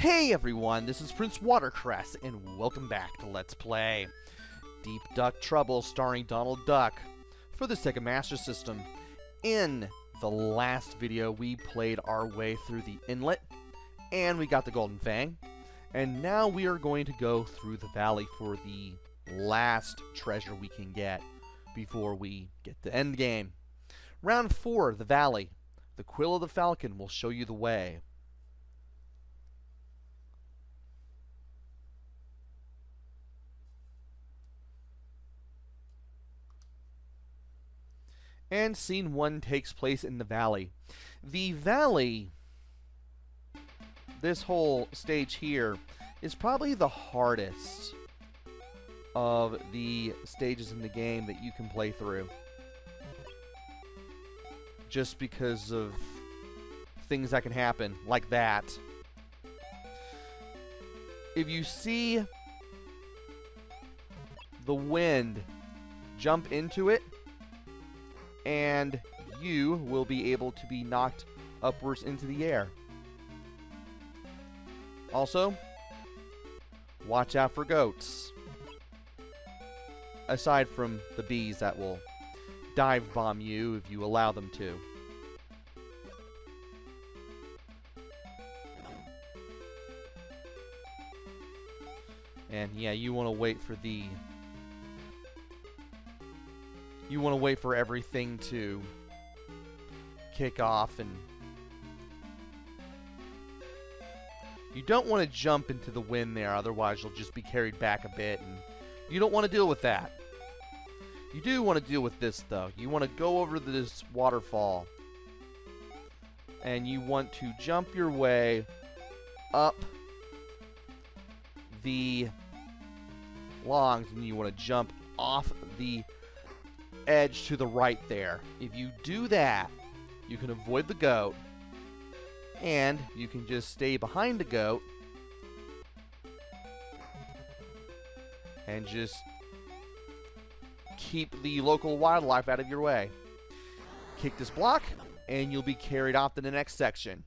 Hey everyone, this is PrinceWatercress, and welcome back to Let's Play Deep Duck Trouble starring Donald Duck for the Sega Master System. In the last video, we played our way through the inlet, and we got the Golden Fang. And now we are going to go through the valley for the last treasure we can get before we get to end game. Round 4, the valley. The Quill of the Falcon will show you the way. And scene 1 takes place in the valley. The valley, this whole stage here, is probably the hardest of the stages in the game that you can play through. Just because of things that can happen, like that. If you see the wind jump into it, and you will be able to be knocked upwards into the air. Also, watch out for goats. Aside from the bees that will dive bomb you if you allow them to. And yeah, you want to wait for the... You want to wait for everything to kick off, and you don't want to jump into the wind there, otherwise you'll just be carried back a bit, and you don't want to deal with that. You do want to deal with this, though. You want to go over this waterfall, and you want to jump your way up the logs, and you want to jump off the edge to the right there. If you do that, you can avoid the goat, and you can just stay behind the goat and just keep the local wildlife out of your way. Kick this block, and you'll be carried off to the next section.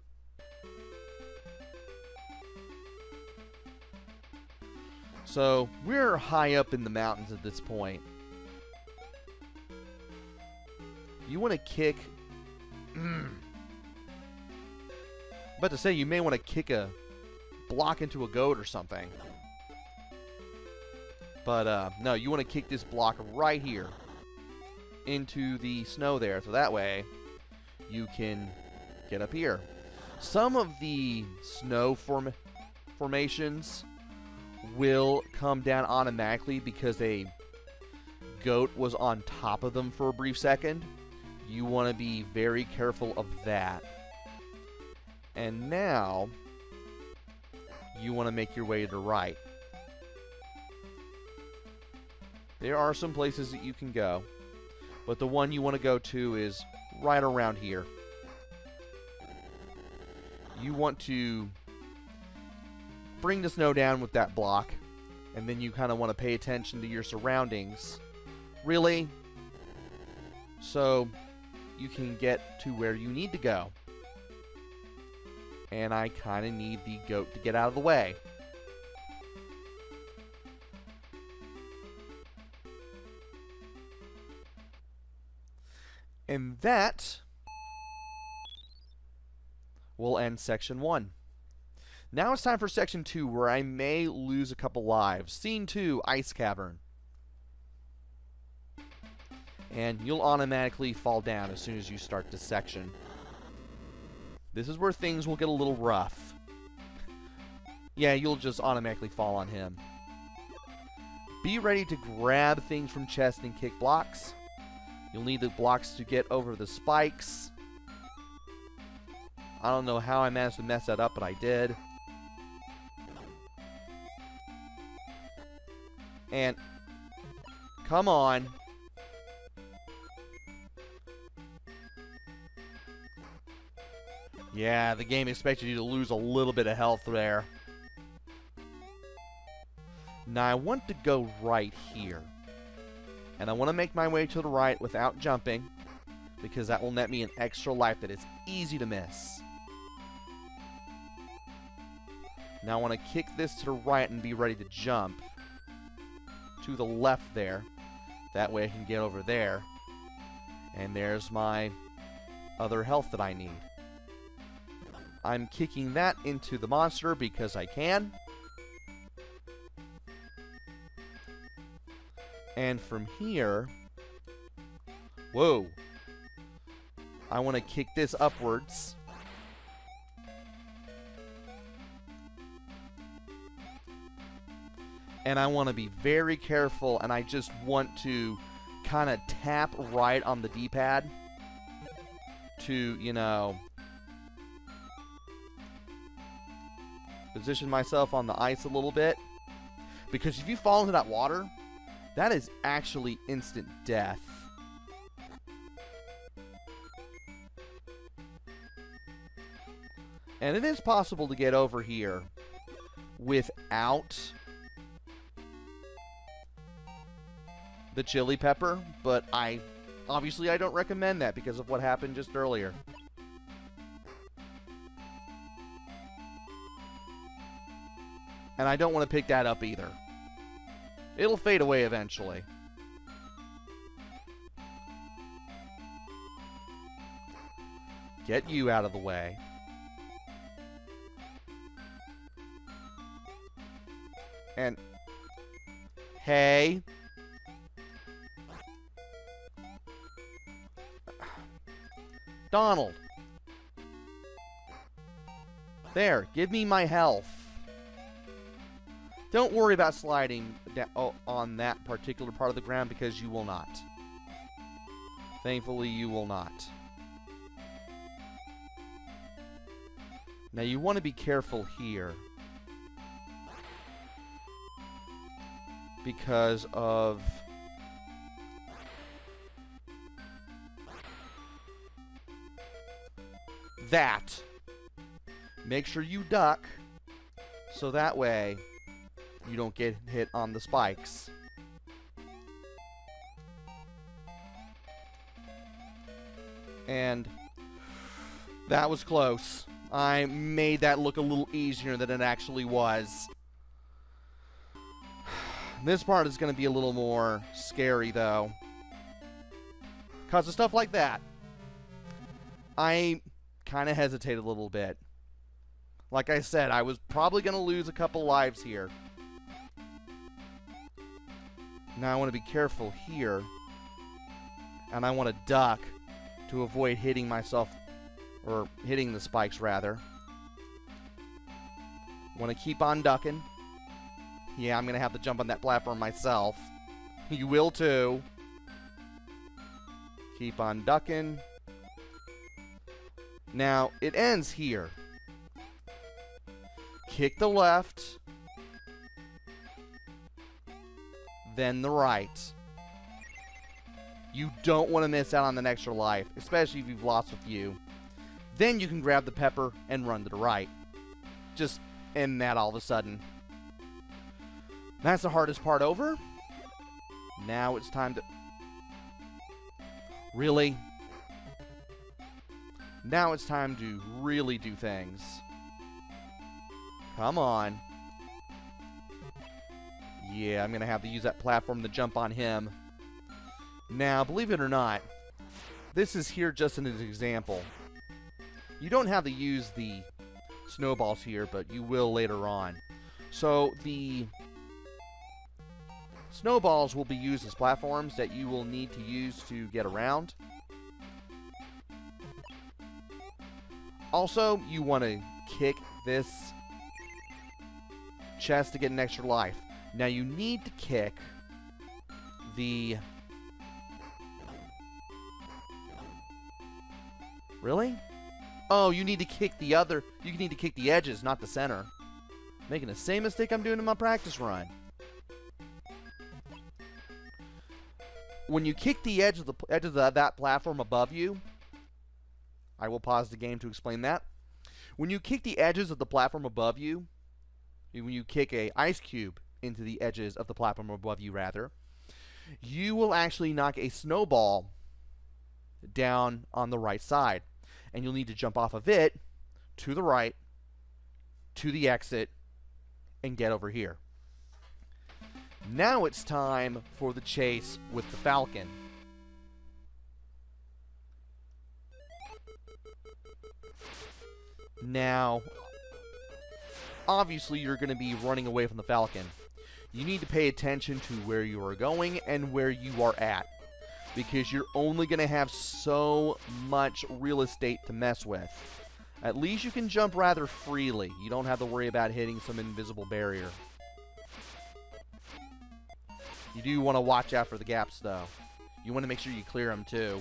So, we're high up in the mountains at this point. You want to kick... About to say, you may want to kick a block into a goat or something. But, no, you want to kick this block right here into the snow there. So that way, you can get up here. Some of the snow formations will come down automatically because a goat was on top of them for a brief second. You want to be very careful of that. And now, you want to make your way to the right. There are some places that you can go, but the one you want to go to is right around here. You want to bring the snow down with that block, and then you kind of want to pay attention to your surroundings. Really? So you can get to where you need to go. And I kind of need the goat to get out of the way. And that will end section 1. Now it's time for section 2, where I may lose a couple lives. Scene 2, Ice Cavern. And you'll automatically fall down as soon as you start this section. This is where things will get a little rough. Yeah, you'll just automatically fall on him. Be ready to grab things from chests and kick blocks. You'll need the blocks to get over the spikes. I don't know how I managed to mess that up, but I did. And come on. Yeah, the game expected you to lose a little bit of health there. Now I want to go right here. And I want to make my way to the right without jumping, because that will net me an extra life that is easy to miss. Now I want to kick this to the right and be ready to jump to the left there. That way I can get over there. And there's my other health that I need. I'm kicking that into the monster because I can. And from here... Whoa. I want to kick this upwards. And I want to be very careful, and I just want to kind of tap right on the D-pad to, you know, position myself on the ice a little bit. Because if you fall into that water, that is actually instant death. And it is possible to get over here without the chili pepper, but obviously I don't recommend that because of what happened just earlier. And I don't want to pick that up either. It'll fade away eventually. Get you out of the way. And hey, Donald. There, give me my health. Don't worry about sliding on that particular part of the ground because you will not. Thankfully, you will not. Now, you want to be careful here because of that. Make sure you duck so that way you don't get hit on the spikes. And that was close. I made that look a little easier than it actually was. This part is going to be a little more scary, though. Because of stuff like that. I kind of hesitated a little bit. Like I said, I was probably going to lose a couple lives here. Now I want to be careful here. And I want to duck to avoid hitting myself, or hitting the spikes rather. Want to keep on ducking. Yeah, I'm going to have to jump on that platform myself. You will too. Keep on ducking. Now, it ends here. Kick the left. Then the right. You don't want to miss out on an extra life, especially if you've lost a few. Then you can grab the pepper and run to the right. Just end that all of a sudden. That's the hardest part over. Now it's time to... Really? Now it's time to really do things. Come on. Yeah, I'm going to have to use that platform to jump on him. Now, believe it or not, this is here just as an example. You don't have to use the snowballs here, but you will later on. So, the snowballs will be used as platforms that you will need to use to get around. Also, you want to kick this chest to get an extra life. Now, you need to kick the... Really? Oh, you need to kick the other... You need to kick the edges, not the center. Making the same mistake I'm doing in my practice run. When you kick the edge of that platform above you... I will pause the game to explain that. When you kick the edges of the platform above you... When you kick a ice cube into the edges of the platform above you, rather... You will actually knock a snowball down on the right side. And you'll need to jump off of it to the right, to the exit, and get over here. Now it's time for the chase with the Falcon. Now, obviously you're going to be running away from the Falcon. You need to pay attention to where you are going and where you are at, because you're only going to have so much real estate to mess with. At least you can jump rather freely. You don't have to worry about hitting some invisible barrier. You do want to watch out for the gaps, though. You want to make sure you clear them, too.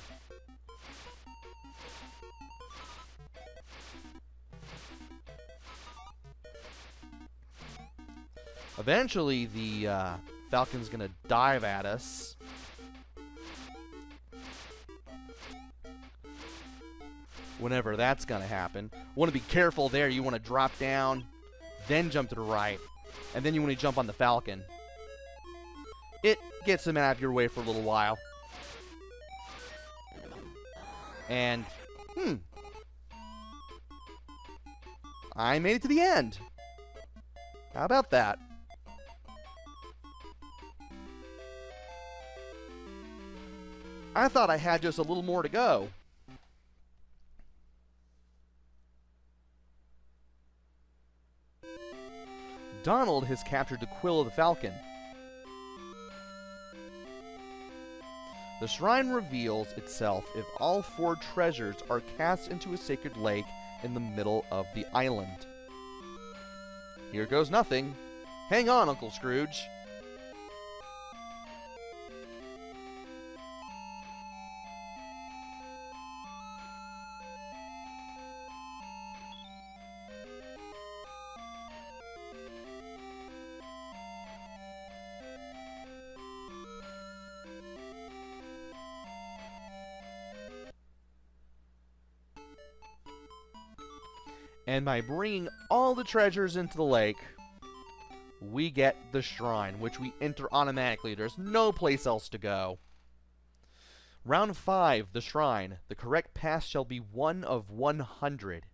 Eventually, the Falcon's going to dive at us. Whenever that's going to happen. Want to be careful there. You want to drop down, then jump to the right, and then you want to jump on the Falcon. It gets him out of your way for a little while. And, I made it to the end. How about that? I thought I had just a little more to go. Donald has captured the quill of the Falcon. The shrine reveals itself if all 4 treasures are cast into a sacred lake in the middle of the island. Here goes nothing. Hang on, Uncle Scrooge. And by bringing all the treasures into the lake, we get the shrine, which we enter automatically. There's no place else to go. Round 5, the shrine. The correct pass shall be 1 of 100.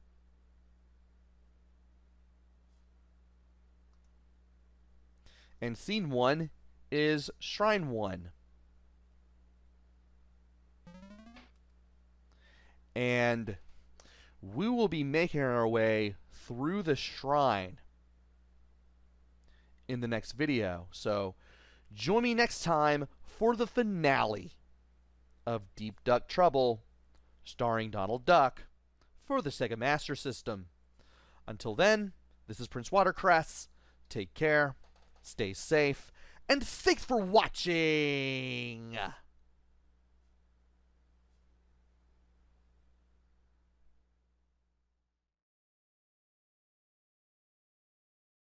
And scene 1 is Shrine 1. And we will be making our way through the shrine in the next video. So join me next time for the finale of Deep Duck Trouble, starring Donald Duck, for the Sega Master System. Until then, this is PrinceWatercress. Take care, stay safe, and thanks for watching!